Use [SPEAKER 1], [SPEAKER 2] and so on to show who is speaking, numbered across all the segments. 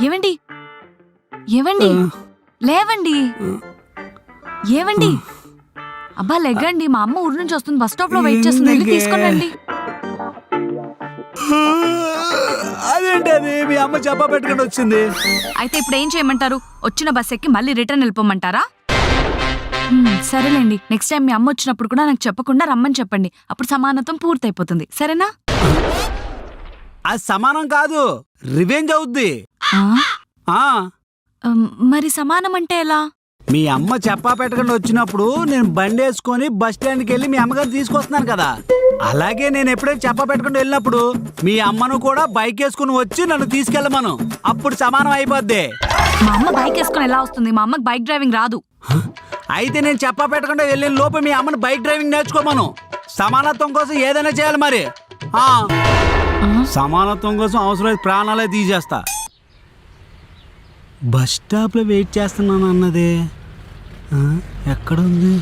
[SPEAKER 1] ఏవండి ఏవండి లేవండి ఏవండి అబ్బా లెగ్గండి, మా అమ్మ ఊరు నుంచి వస్తుంది, బస్ స్టాప్ లో వెయిట్ చేస్తుంది, వెళ్ళి తీసుకురండి.
[SPEAKER 2] అదేంటి అది మీ అమ్మ చెప్పా పెట్టుకుని వచ్చింది.
[SPEAKER 1] అయితే ఇప్పుడు ఏం చేయమంటారు? వచ్చిన బస్ ఎక్కి మళ్ళీ రిటర్న్ వెళ్ళిపోమంటారా? సరేలేండి, నెక్స్ట్ టైం మీ అమ్మ వచ్చినప్పుడు కూడా నాకు చెప్పకుండా రమ్మని చెప్పండి, అప్పుడు సమానత్వం పూర్తయిపోతుంది, సరేనా?
[SPEAKER 2] అది సమానం కాదు, రివెంజ్ అవుద్ది.
[SPEAKER 1] మరి సమానం అంటే ఎలా?
[SPEAKER 2] మీ అమ్మ చెప్పా పెట్టకుండా వచ్చినప్పుడు నేను బండి వేసుకొని బస్ స్టాండ్కి వెళ్ళి మీ అమ్మగారు తీసుకొస్తున్నాను కదా, అలాగే నేను ఎప్పుడైనా చెప్పా పెట్టకుండా వెళ్ళినప్పుడు మీ అమ్మను కూడా బైక్ వేసుకుని వచ్చి నన్ను తీసుకెళ్ళమను, అప్పుడు సమానం అయిపోద్ది.
[SPEAKER 1] మా అమ్మ బైక్ వేసుకుని ఎలా వస్తుంది? మా అమ్మకి బైక్ డ్రైవింగ్ రాదు.
[SPEAKER 2] అయితే నేను చెప్పా పెట్టకుండా వెళ్ళిన లోపు మీ అమ్మను బైక్ డ్రైవింగ్ నేర్చుకోమను. సమానత్వం కోసం ఏదైనా చేయాలి మరి. సమానత్వం కోసం అవసరమైతే ప్రాణాలే తీసేస్తా. బస్ స్టాప్లో వెయిట్ చేస్తున్నాను అన్నదే ఎక్కడుంది?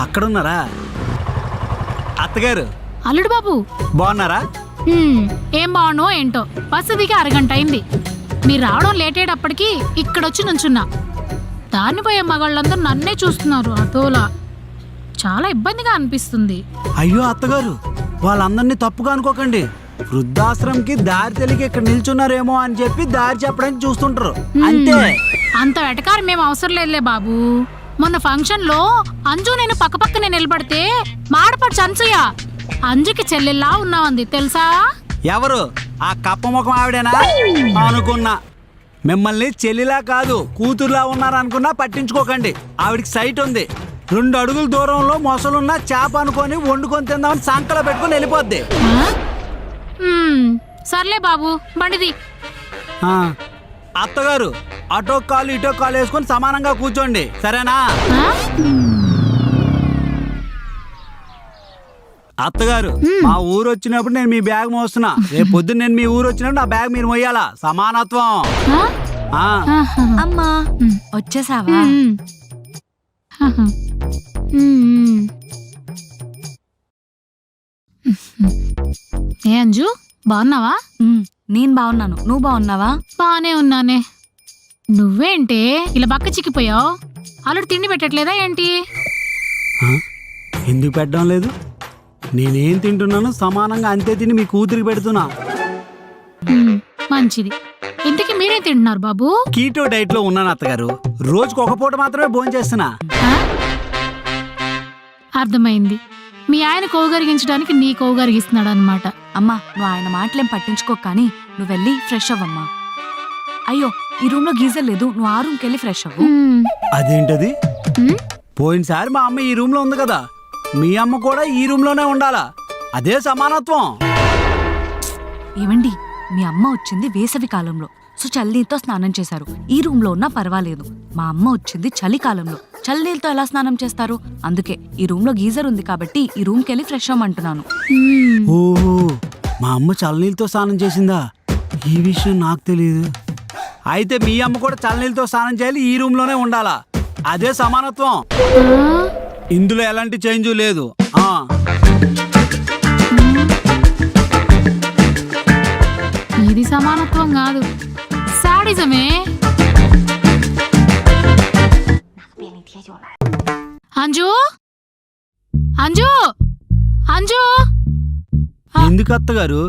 [SPEAKER 2] అక్కడ ఉన్నారా అత్తగారు?
[SPEAKER 3] అల్లుడు బాబు
[SPEAKER 2] బాగున్నారా?
[SPEAKER 3] ఏం బాగుండో ఏంటో, బస్సు దిగి అరగంట అయింది, మీరు రావడం లేట్ అయ్యేటప్పటికి ఇక్కడొచ్చి నుంచున్నా. దాన్ని పోయే మగాళ్ళందరూ నన్నే చూస్తున్నారు అతోలా, చాలా ఇబ్బందిగా అనిపిస్తుంది.
[SPEAKER 2] అయ్యో అత్తగారు, వాళ్ళందరినీ తప్పుగా అనుకోకండి. వృద్ధాశ్రమంకి దారి తెలియక ఇక్కడ నిల్చున్నారేమో అని చెప్పి దారి చెప్పడానికి చూస్తుంటారు అంతే.
[SPEAKER 3] అంత వెటకారం మేము అవసరం లేదులే బాబు. మొన్న ఫంక్షన్ లో అంజు నేను పక్కపక్కనే నిలబడితే మాడపడి అంజుయ్య అంజుకి చెల్లెల్లా ఉన్నావంది తెలుసా?
[SPEAKER 2] ఎవరు? ఆ కప్ప ముఖం ఆవిడేనా? అనుకున్నా. మిమ్మల్ని చెల్లిలా కాదు కూతురులా ఉన్నారనుకున్నా పట్టించుకోకండి. ఆవిడికి సైట్ ఉంది. 2 అడుగుల దూరంలో మొసలున్న చేప అనుకొని వండుకొని తిందామని సంకలో పెట్టుకుని వెళ్ళిపోద్ది.
[SPEAKER 3] సర్లే బాబు, బండిది.
[SPEAKER 2] అత్తగారు, అటో కాలు ఇటో కాలు వేసుకొని సమానంగా కూర్చోండి, సరేనా? అత్తగారు, మా ఊరు వచ్చినప్పుడు నేను మీ బ్యాగ్ మోస్తున్నా, రేపు పొద్దున్న నేను మీ ఊరు వచ్చినప్పుడు నా బ్యాగ్ మీరు మోయాలా. సమానత్వం.
[SPEAKER 1] అమ్మా వచ్చేసావా?
[SPEAKER 3] ఏ అంజు, బాగున్నావా?
[SPEAKER 1] నేను బాగున్నాను, నువ్వు బాగున్నావా?
[SPEAKER 3] బానే ఉన్నానే. నువ్వేంటే ఇలా బక్క చిక్కిపోయావు? అల్లుడు తిండి పెట్టట్లేదా ఏంటి?
[SPEAKER 2] ఎందుకు పెట్టడం లేదు? నేనేం తింటున్నాను సమానంగా అంతే తిని మీ కూతురికి పెడుతున్నా.
[SPEAKER 3] మంచిది. ఇంతకీ మీరేం తింటున్నారు బాబు?
[SPEAKER 2] కీటో డైట్ లో ఉన్నాను అత్తగారు, రోజుకు ఒక పూట మాత్రమే భోజనం చేస్తున్నా.
[SPEAKER 3] అర్థమైంది, మీ ఆయన కోగరిగించడానికి నీ కోగరిగిస్తున్నాడు అనమాట.
[SPEAKER 1] అమ్మా, నువ్వు ఆయన మాటలేం పట్టించుకో, కానీ నువ్వు వెళ్ళి ఫ్రెష్ అవ్వమ్మా. అయ్యో, ఈ రూమ్ లో గీజర్ లేదు, నువ్వు ఆ రూమ్కి వెళ్ళి ఫ్రెష్ అవ్వు.
[SPEAKER 2] అదేంటది? పోయినసారి మా అమ్మ ఈ రూమ్ లో ఉంది కదా, మీ అమ్మ కూడా ఈ రూమ్ లోనే ఉండాలా, అదే సమానత్వం.
[SPEAKER 1] ఏమండి, మీ అమ్మ వచ్చింది వేసవి కాలంలో, సో చల్లనీళ్ళతో స్నానం చేశారు. ఈ రూమ్ లో ఉన్నా పర్వాలేదు. మా అమ్మ వచ్చింది చలికాలంలో, చల్లనీళ్ళతో ఎలా స్నానం చేస్తారు? అందుకే ఈ రూమ్ లో గీజర్ ఉంది కాబట్టి ఈ రూమ్ కెళ్ళి ఫ్రెష్ అవ్వమంటున్నాను.
[SPEAKER 2] ఓహో, మా అమ్మ చల్లనీళ్ళతో స్నానం చేసిందా? ఈ విషయం నాకు తెలియదు. అయితే మీ అమ్మ కూడా చల్లనీళ్ళతో స్నానం చేయాలి, ఈ రూమ్ లోనే ఉండాలా, అదే సమానత్వం. ఇందులో ఎలాంటి చేంజ్ లేదు.
[SPEAKER 3] ఇది సమానత్వం కాదు, సాడిజమే. అంజు, అంజు, అంజు.
[SPEAKER 2] ఎందుకు అత్తగారు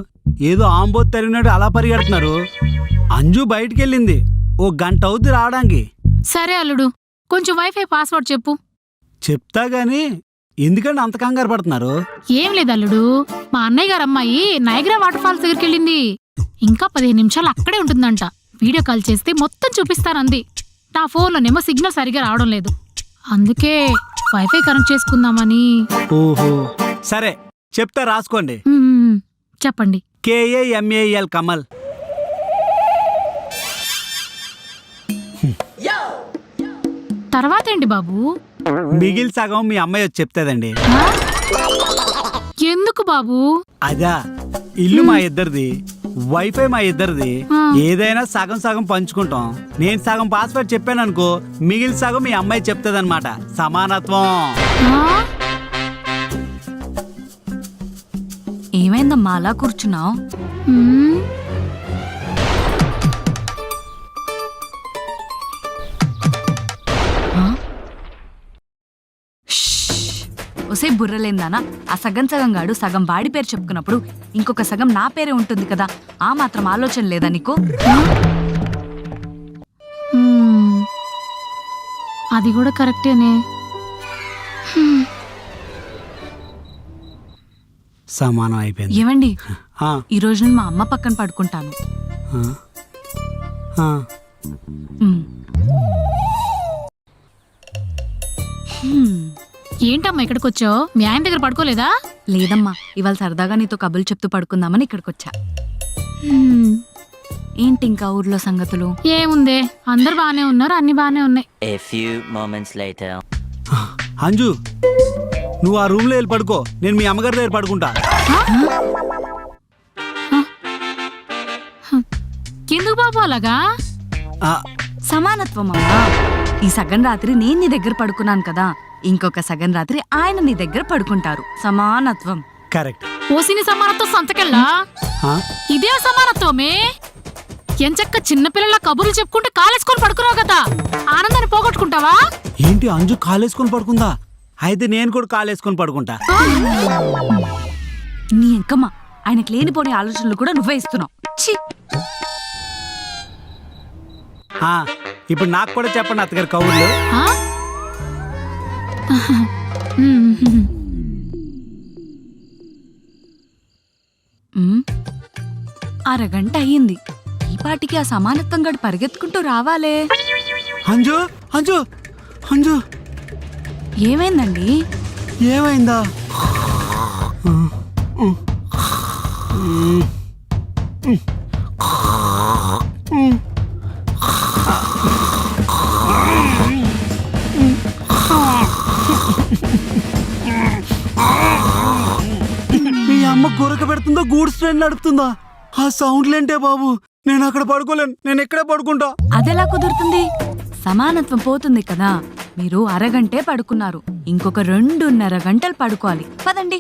[SPEAKER 2] ఏదో ఆంబోత్ తరిగినట్టు అలా పరిగెడుతున్నారు? అంజు బయటికి వెళ్ళింది, 1 గంట అవుద్ది రావడానికి.
[SPEAKER 3] సరే అల్లుడు, కొంచెం వైఫై పాస్వర్డ్ చెప్పు.
[SPEAKER 2] చెప్తా గాని ఎందుకంటే అంత కంగారు పడుతున్నారు?
[SPEAKER 3] ఏం లేదు అల్లుడు, మా అన్నయ్య గారు అమ్మాయి నయగ్రా వాటర్ ఫాల్స్ దగ్గరికి వెళ్ళింది. ఇంకా 15 నిమిషాలు అక్కడే ఉంటుందంట. వీడియో కాల్ చేస్తే మొత్తం చూపిస్తానంది. నా ఫోన్లోనేమో సిగ్నల్ సరిగా రావడం లేదు, అందుకే వైఫై కనెక్ట్ చేసుకుందామని.
[SPEAKER 2] ఓహో, సరే చెప్తా, రాసుకోండి.
[SPEAKER 3] చెప్పండి.
[SPEAKER 2] KAMAL కమల్.
[SPEAKER 3] తర్వాత ఏంటి బాబు?
[SPEAKER 2] మిగిలి సగం మీ అమ్మాయి వచ్చి చెప్తాదండి.
[SPEAKER 3] ఎందుకు బాబు?
[SPEAKER 2] అదా, ఇల్లు మా ఇద్దరిది, వైఫై మా ఇద్దరిది, ఏదైనా సగం సగం పంచుకుంటాం. నేను సగం పాస్వర్డ్ చెప్పాను అనుకో, మిగిలి సగం మీ అమ్మాయి చెప్తాదన్నమాట. సమానత్వం.
[SPEAKER 1] ఏమైందమ్మా అలా కూర్చున్నావు? ఓసే బుర్రలేందానా, ఆ సగం సగం గాడు సగం వాడి పేరు చెప్పుకున్నప్పుడు ఇంకొక సగం నా పేరే ఉంటుంది కదా, ఆ మాత్రం ఆలోచన లేదా నీకు?
[SPEAKER 3] అది కూడా కరెక్టేనే.
[SPEAKER 2] సమానం అయిపోయింది.
[SPEAKER 1] ఏమండి,
[SPEAKER 2] ఆ,
[SPEAKER 1] ఈ రోజు నేను మా అమ్మ పక్కన పడుకుంటాను.
[SPEAKER 2] ఆ, ఆ.
[SPEAKER 1] మ్మ్.
[SPEAKER 3] ఏంటమ్మా ఇక్కడికి వచ్చావు? మీ ఆయన దగ్గర పడుకోలేదా?
[SPEAKER 1] లేదమ్మా, ఇవాళ సరదాగా నీతో కబుర్లు చెప్తూ పడుకుందామని ఇక్కడికొచ్చా.
[SPEAKER 3] హ్మ్,
[SPEAKER 1] ఏంటి ఇంకా ఊర్లో సంగతులు?
[SPEAKER 3] ఏముందే, అందరు బానే ఉన్నారు, అన్ని బానే ఉన్నాయి.
[SPEAKER 4] A few moments later.
[SPEAKER 2] Anju, నువ్వు ఆ రూమ్లో వెళ్ళి పడుకో, నేను మీ అమ్మగారి దగ్గర పడుకుంటా.
[SPEAKER 3] ఎందుకు బాబు అలాగా?
[SPEAKER 2] ఆ,
[SPEAKER 1] సమానత్వం అమ్మా. ఈ సగం రాత్రి నేను నీ దగ్గర పడుకున్నాను కదా, ఇంకొక సగం రాత్రి ఆయన నీ దగ్గర పడుకుంటారు. సమానత్వం.
[SPEAKER 2] కరెక్ట్.
[SPEAKER 3] ఓసిని సమానత్వం సంతకెళ్ళా?
[SPEAKER 2] ఆ,
[SPEAKER 3] ఇదే సమానత్వమే. ఎంచక్క చిన్నపిల్లల కబుర్లు చెప్పుకుంటే కాలేసుకొని పడుకున్నావు కదా, ఆనందాన్ని పోగొట్టుకుంటావా?
[SPEAKER 2] ఏంటి అంజు కాలేసుకొని పడుకుందా? అయితే నేను కూడా కాలేసుకొని పడుకుంటా.
[SPEAKER 1] నీ ఎంకమ్మ, ఆయనకు లేనిపోని ఆలోచనలు కూడా నువ్వే ఇస్తున్నావు. ఛీ!
[SPEAKER 2] ఆ, ఇప్పుడు నాకు కూడా చెప్పండి అత్తగారి కబుర్లు.
[SPEAKER 3] ఆ? హ్మ్.
[SPEAKER 1] మ్మ్. అరగంట అయ్యింది. ఈ పాటికి ఆ సమానత్వం గడు పరిగెత్తుకుంటూ రావాలే.
[SPEAKER 2] అంజు, అంజు, అంజు,
[SPEAKER 1] ఏమైందండి?
[SPEAKER 2] ఏమైందా? మీ అమ్మ గురక పెడుతుందా, గూడ్స్ ట్రైన్ నడుపుతుందా? ఆ సౌండ్లేంటే బాబు, నేను అక్కడ పడుకోలేను, నేను ఇక్కడే పడుకుంటా.
[SPEAKER 1] అదెలా కుదురుతుంది? సమానత్వం పోతుంది కదా. మీరు అరగంటే పడుకున్నారు, ఇంకొక 2.5 గంటలు పడుకోవాలి. పదండి.